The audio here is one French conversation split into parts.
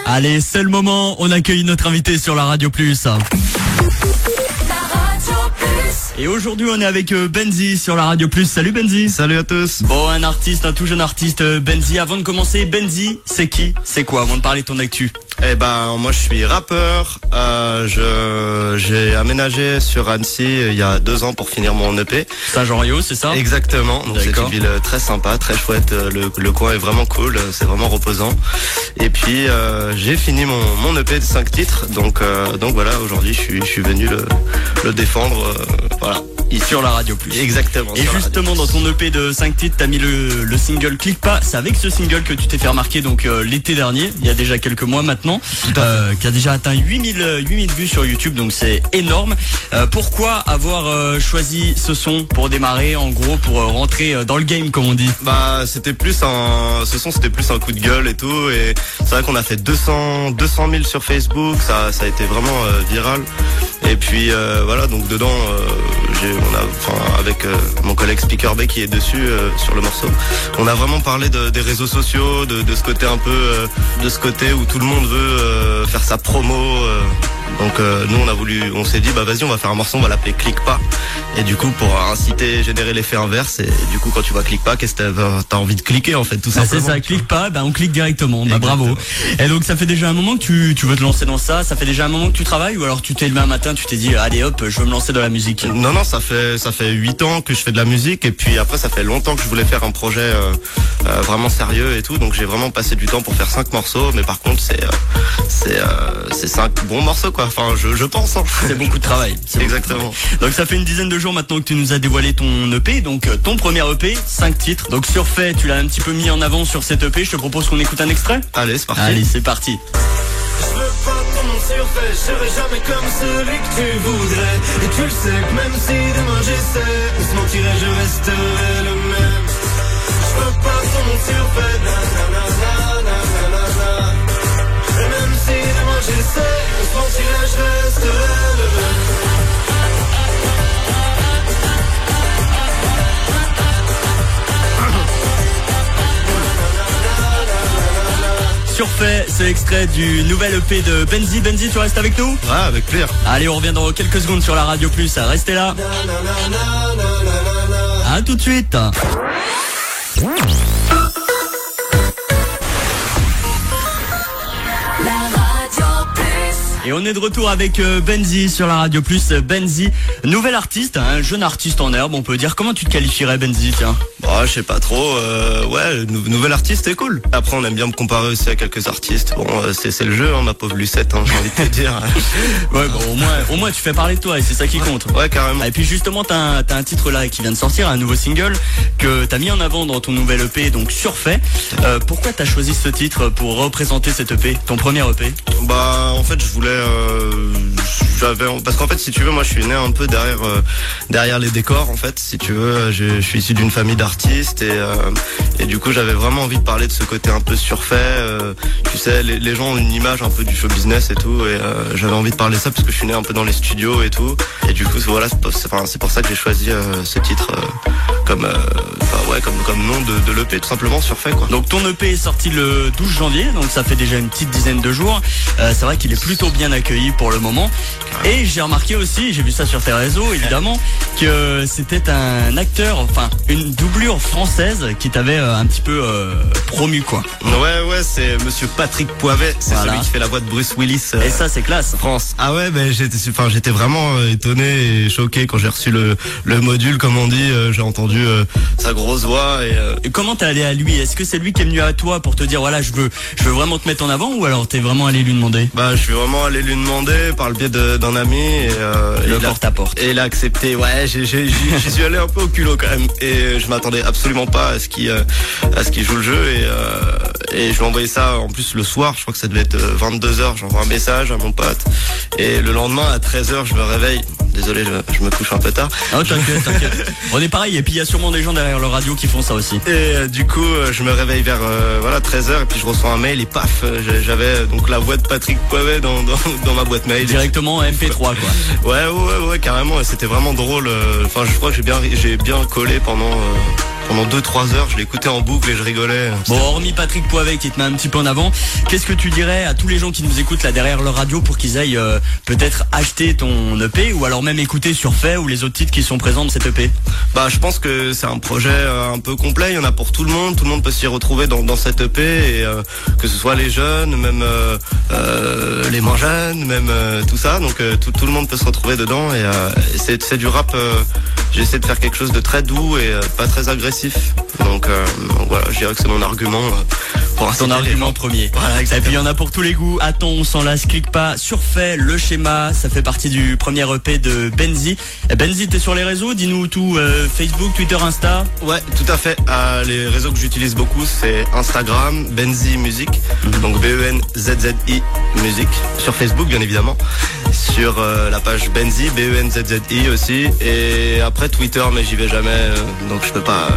Allez, c'est le moment, on accueille notre invité sur la Radio Plus. Et aujourd'hui on est avec Benzi sur la Radio Plus. Salut Benzi. Salut à tous. Bon, un tout jeune artiste, Benzi. Avant de commencer, Benzi, c'est qui? C'est quoi avant de parler de ton actu? Eh ben moi je suis rappeur. J'ai aménagé sur Annecy il y a 2 ans pour finir mon EP. Saint-Jean-Rio, c'est ça? Exactement. Donc c'est une ville très sympa, très chouette. Le coin est vraiment cool, c'est vraiment reposant. Et puis j'ai fini mon EP de 5 titres. Donc voilà, aujourd'hui je suis venu le défendre. Voilà. Ici sur la Radio Plus. Exactement. Et justement dans ton EP de 5 titres, t'as mis le single Clique pas. C'est avec ce single que tu t'es fait remarquer donc l'été dernier, il y a déjà quelques mois maintenant, qui a déjà atteint 8000 vues sur YouTube, donc c'est énorme. Pourquoi avoir choisi ce son pour démarrer, en gros pour rentrer dans le game comme on dit? Bah c'était plus c'était plus un coup de gueule et tout, et c'est vrai qu'on a fait 200 000 sur Facebook, ça a été vraiment viral. Et puis voilà, donc dedans avec mon collègue Speaker Bay qui est dessus sur le morceau, on a vraiment parlé des réseaux sociaux, de ce côté un peu de ce côté où tout le monde veut faire sa promo. Donc nous on s'est dit bah vas-y, on va faire un morceau, on va l'appeler Clique pas. Et du coup pour inciter, générer l'effet inverse, et du coup quand tu vois Clique pas, qu'est-ce que t'as envie de cliquer en fait, tout simplement. C'est ça, clique pas, on clique directement. Bravo. Et donc ça fait déjà un moment que tu veux te lancer dans ça, ça fait déjà un moment que tu travailles, ou alors tu t'es levé un matin, tu t'es dit allez hop, je veux me lancer dans la musique? Non, ça fait 8 ans que je fais de la musique, et puis après ça fait longtemps que je voulais faire un projet vraiment sérieux et tout, donc j'ai vraiment passé du temps pour faire 5 morceaux, mais par contre c'est 5 bons morceaux quoi, enfin je pense hein. C'est beaucoup de travail. Exactement. Donc ça fait une dizaine de jours maintenant que tu nous as dévoilé ton EP, donc ton premier EP, 5 titres. Donc Surfait, tu l'as un petit peu mis en avant sur cet EP, je te propose qu'on écoute un extrait. Allez, c'est parti. Allez, c'est parti. Je veux pas ton nom surfait, je serai jamais comme celui que tu voudrais. Et tu le sais que même si demain j'essaie, on se mentirait, je resterai le même. Je veux pas ton nom surfait, nanana. Et même si demain j'essaie, on se mentirait, je resterai le même. Surfait, c'est extrait du nouvel EP de Benzi. Benzi, tu restes avec nous? Ouais, avec plaisir. Allez, on revient dans quelques secondes sur la Radio Plus. Restez là. À tout de suite. Et on est de retour avec Benzi sur la Radio Plus. Benzi, nouvel artiste, un jeune artiste en herbe, on peut dire. Comment tu te qualifierais, Benzi, tiens? Je sais pas trop. Ouais, nouvel artiste, c'est cool. Après, on aime bien me comparer aussi à quelques artistes. Bon, c'est le jeu, hein, ma pauvre Lucette, hein, j'ai envie de te dire. Ouais, bon, au moins tu fais parler de toi, et c'est ça qui compte. Ouais, carrément. Et puis justement, t'as un titre là qui vient de sortir, un nouveau single que t'as mis en avant dans ton nouvel EP, donc Surfait. Pourquoi t'as choisi ce titre pour représenter cet EP, ton premier EP? Bah, en fait, je voulais parce qu'en fait, si tu veux, moi je suis né un peu derrière les décors, en fait, si tu veux. Je suis issu d'une famille d'artistes, et du coup j'avais vraiment envie de parler de ce côté un peu surfait. Tu sais, les gens ont une image un peu du show business et tout, et j'avais envie de parler de ça parce que je suis né un peu dans les studios et tout, et du coup voilà, c'est pour ça que j'ai choisi ce titre comme nom de l'EP, tout simplement, Surfait quoi. Donc ton EP est sorti le 12 janvier, donc ça fait déjà une petite dizaine de jours. C'est vrai qu'il est plutôt bien accueilli pour le moment. Et j'ai remarqué aussi, j'ai vu ça sur tes réseaux évidemment, que c'était un acteur, enfin une doublure française qui t'avait un petit peu promu quoi. Ouais, c'est monsieur Patrick Poivet, c'est celui qui fait la voix de Bruce Willis. Et ça c'est classe. France. Ah ouais, j'étais vraiment étonné et choqué quand j'ai reçu le module, comme on dit. J'ai entendu sa grosse voix et comment t'es allé à lui? Est-ce que c'est lui qui est venu à toi pour te dire voilà, je veux vraiment te mettre en avant, ou alors t'es vraiment allé lui demander? Bah je suis vraiment allé lui demander par le biais d'un ami, et le porte-à-porte. Et il a accepté. Ouais, j'y suis allé un peu au culot quand même, et je m'attendais absolument pas à ce qu'il joue le jeu, et je lui ai envoyé ça en plus le soir, je crois que ça devait être 22h, j'envoie un message à mon pote, et le lendemain à 13h je me réveille. Désolé, je me couche un peu tard. Ah, t'inquiète. On est pareil, et puis il y a sûrement des gens derrière le radio qui font ça aussi. Et du coup, je me réveille vers 13h, et puis je reçois un mail, et paf, j'avais donc la voix de Patrick Poivet dans ma boîte mail. Directement MP3 quoi. Ouais, carrément, et c'était vraiment drôle. Enfin, je crois que j'ai bien collé pendant pendant 2-3 heures, je l'écoutais en boucle et je rigolais. Bon, hormis Patrick Poivet qui te met un petit peu en avant, qu'est-ce que tu dirais à tous les gens qui nous écoutent là derrière leur radio pour qu'ils aillent peut-être acheter ton EP ou alors même écouter Surfait ou les autres titres qui sont présents de cet EP? Bah, je pense que c'est un projet un peu complet, il y en a pour tout le monde peut s'y retrouver dans cette EP et que ce soit les jeunes, même les moins jeunes, même tout ça, donc tout le monde peut se retrouver dedans et c'est du rap, j'essaie de faire quelque chose de très doux et pas très agressif, donc voilà, je dirais que c'est mon argument pour ton argument premier. Voilà, et puis il y en a pour tous les goûts. Attends, on s'en lasse, clique pas. Surfait, le schéma, ça fait partie du premier EP de Benzi. Benzi, t'es sur les réseaux, dis-nous tout, Facebook, Twitter, Insta. Ouais, tout à fait. Les réseaux que j'utilise beaucoup, c'est Instagram, Benzi Music, donc BENZZI Music, sur Facebook bien évidemment, sur la page Benzi, BENZZI aussi, et après Twitter, mais j'y vais jamais, donc je peux pas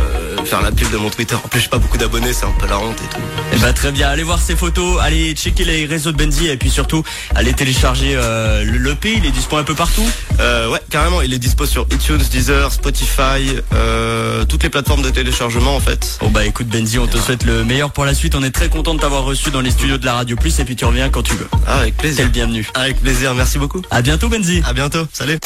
faire la pub de mon Twitter. En plus, j'ai pas beaucoup d'abonnés, c'est un peu la honte et tout. Et bah très bien, allez voir ces photos, allez checker les réseaux de Benzi et puis surtout allez télécharger l'EP, il est dispo un peu partout. Ouais, carrément, il est dispo sur iTunes, Deezer, Spotify, toutes les plateformes de téléchargement en fait. Bon bah écoute Benzi, on te souhaite le meilleur pour la suite, on est très content de t'avoir reçu dans les studios de la Radio Plus et puis tu reviens quand tu veux. Ah, avec plaisir. T'es le bienvenu. Avec plaisir, merci beaucoup. À bientôt Benzi. À bientôt, salut.